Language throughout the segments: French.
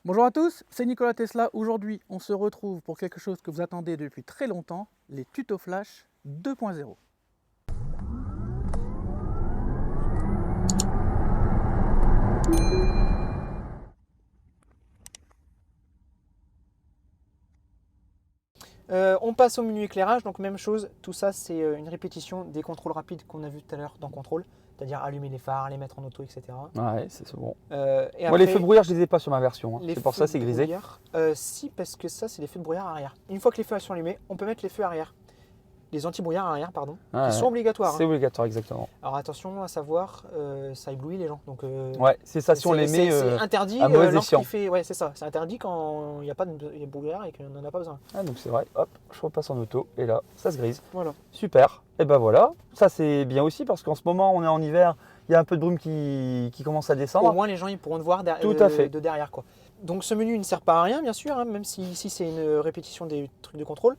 Bonjour à tous, c'est Nikola Tesla. Aujourd'hui, on se retrouve pour quelque chose que vous attendez depuis très longtemps, les tutos flash 2.0. On passe au menu éclairage, donc même chose, tout ça c'est une répétition des contrôles rapides qu'on a vu tout à l'heure dans contrôle, c'est-à-dire allumer les phares, les mettre en auto, etc. Ouais, c'est bon. Et Moi, les après, feux de brouillard, je les ai pas sur ma version. Hein. les C'est pour feux ça, c'est de grisé. brouillard, si, parce que ça c'est les feux de brouillard arrière. Une fois que les feux sont allumés, on peut mettre les feux arrière. Les anti-brouillard arrière, pardon, Ah, qui sont obligatoires. C'est Hein. obligatoire, exactement. Alors attention à savoir, ça éblouit les gens. Donc, Ouais, c'est ça, si on les met c'est interdit à mauvais lorsqu'il escient. fait. Ouais, c'est ça. C'est interdit quand il n'y a pas de brouillard et qu'on n'en a pas besoin. Ah, donc c'est vrai. Hop, je repasse en auto et là, ça se grise. Voilà. Super. Et ben voilà. Ça, c'est bien aussi parce qu'en ce moment, on est en hiver. Il y a un peu de brume qui commence à Au descendre. moins les gens ils pourront te voir Tout à fait. de derrière quoi. Donc ce menu ne sert pas à rien bien sûr, hein, même si ici c'est une répétition des trucs de contrôle.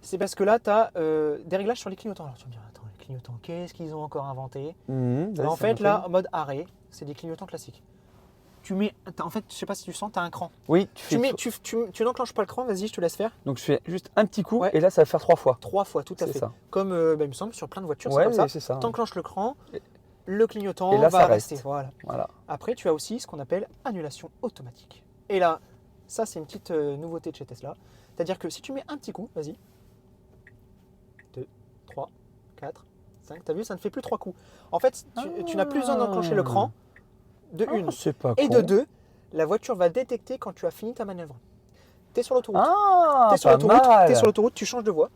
C'est parce que là tu as des réglages sur les clignotants. Alors tu me dis attends les clignotants qu'est-ce qu'ils ont encore inventé? En fait là en mode arrêt c'est des clignotants classiques. Tu mets, en fait je sais pas si tu sens, tu as un cran. Oui, Tu n'enclenches pas le cran, vas-y je te laisse faire. Donc je fais juste un petit coup Ouais. et là, ça va faire 3 fois. 3 fois tout à C'est fait. ça. Comme il me semble sur plein de voitures Ouais, c'est comme ça. c'est ça. T'enclenches le cran, le clignotant Et là, va ça rester. reste. Voilà. Voilà. Après, tu as aussi ce qu'on appelle annulation automatique. Et là, ça, c'est une petite nouveauté de chez Tesla. C'est-à-dire que si tu mets un petit coup, vas-y, 2, 3, 4, 5, t'as vu, ça ne fait plus 3 coups. En fait, tu n'as plus besoin d'enclencher le cran, de une. C'est pas Et con. de deux, la voiture va détecter quand tu as fini ta manœuvre. Tu es sur l'autoroute. Ah, T'es sur pas l'autoroute, mal. t'es sur l'autoroute, tu changes de voie.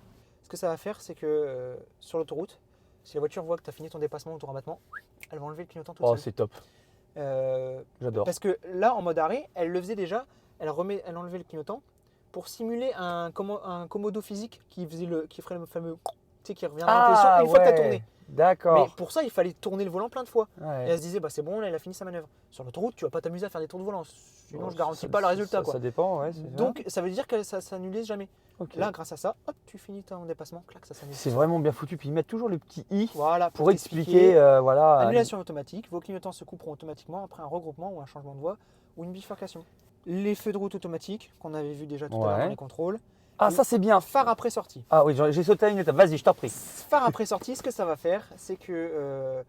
Ce que ça va faire, c'est que sur l'autoroute, si la voiture voit que tu as fini ton dépassement ou ton rabattement, elle va enlever le clignotant tout Oh, seul. c'est top. J'adore. Parce que là, en mode arrêt, elle le faisait déjà, elle enlevait le clignotant pour simuler un commodo physique qui ferait le fameux, tu sais, qui reviendra en position une fois que tu as tourné. Mais D'accord. pour ça, il fallait tourner le volant plein de fois. Ouais. Et elle se disait, bah, c'est bon, là, il a fini sa manœuvre. Sur l'autoroute, tu vas pas t'amuser à faire des tours de volant, sinon Bon, je garantis ça- pas le résultat. Ça, quoi. ça dépend, ouais. c'est ça. Donc, ça veut dire que ça s'annulait jamais. Ok. Là, grâce à ça, hop, tu finis ton dépassement, clac, ça s'annule. C'est vraiment bien foutu. Puis ils mettent toujours le petit i Voilà, pour expliquer, voilà. Annulation automatique, vos clignotants se couperont automatiquement après un regroupement ou un changement de voie ou une bifurcation. Les feux de route automatiques qu'on avait vu déjà tout à l'heure Ouais. dans les contrôles. Ah, ça c'est bien. Phare après sortie. Ah oui, j'ai sauté à une étape. Vas-y, je t'en prie. Phare après sortie, ce que ça va faire, c'est que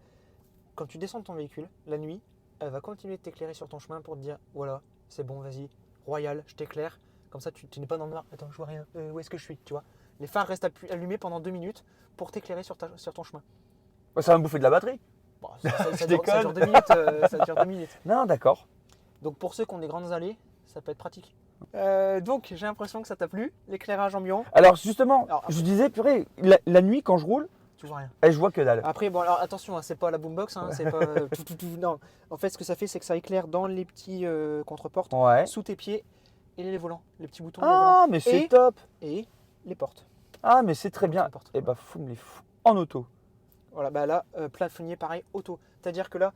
quand tu descends de ton véhicule, la nuit, elle va continuer de t'éclairer sur ton chemin pour te dire voilà, c'est bon, vas-y, royal, je t'éclaire. Comme ça, tu n'es pas dans le noir. Attends, je vois rien. Où est-ce que je suis, tu vois? Les phares restent allumés pendant 2 minutes pour t'éclairer sur ton chemin. Ouais, ça va me bouffer de la batterie. Bon, Je ça dure déconne. 2 minutes. Ça dure 2 minutes. Non, d'accord. Donc pour ceux qui ont des grandes allées, ça peut être pratique. Donc j'ai l'impression que ça t'a plu, l'éclairage ambiant, Alors justement, Alors, je disais, purée, la nuit quand je roule, tu vois rien. je vois que dalle. Après, bon, alors attention, hein, c'est pas la boombox, hein, c'est pas tout, non. En fait, ce que ça fait, c'est que ça éclaire dans les petits contre-portes, Ouais. sous tes pieds et les volants, les petits boutons. Les volants, Ah, mais c'est Et- top. et les portes. Ah, mais c'est très bien. Portes. Et bah, faut me les foutre en auto. Voilà, bah là, plafonnier pareil, auto. C'est-à-dire que là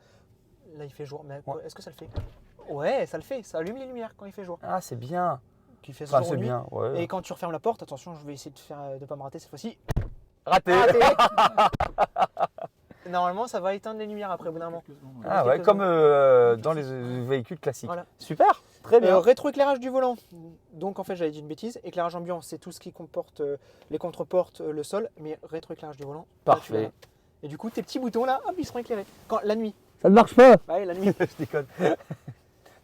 il fait jour, mais Ouais. est-ce que ça le fait? Ouais, ça le fait, ça allume les lumières quand il fait jour. Ah, c'est bien. Qui fait Enfin, jour ou c'est nuit. bien. Ouais. Et quand tu refermes la porte, attention, je vais essayer de pas me rater cette fois-ci. Raté. Raté. Normalement, ça va éteindre les lumières après, au bout d'un moment. Ah ouais, Quelques comme secondes. dans les véhicules classiques. Voilà. Super. Très bien. Rétroéclairage du volant. Donc en fait, j'avais dit une bêtise. Éclairage ambiant, c'est tout ce qui comporte les contreportes, le sol, mais rétroéclairage du volant. là, tu Parfait. l'as. Et du coup, tes petits boutons là, hop, ils seront éclairés. La nuit. Ça ne marche pas. Ouais, la nuit. Je déconne.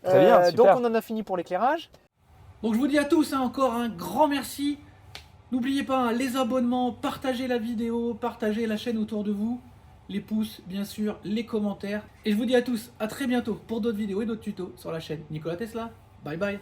Très bien, super. Donc on en a fini pour l'éclairage. Donc je vous dis à tous encore un grand merci. N'oubliez pas hein, les abonnements, partagez la vidéo, partagez la chaîne autour de vous, les pouces bien sûr, les commentaires. Et je vous dis à tous à très bientôt pour d'autres vidéos et d'autres tutos sur la chaîne Nikola Tesla. Bye bye.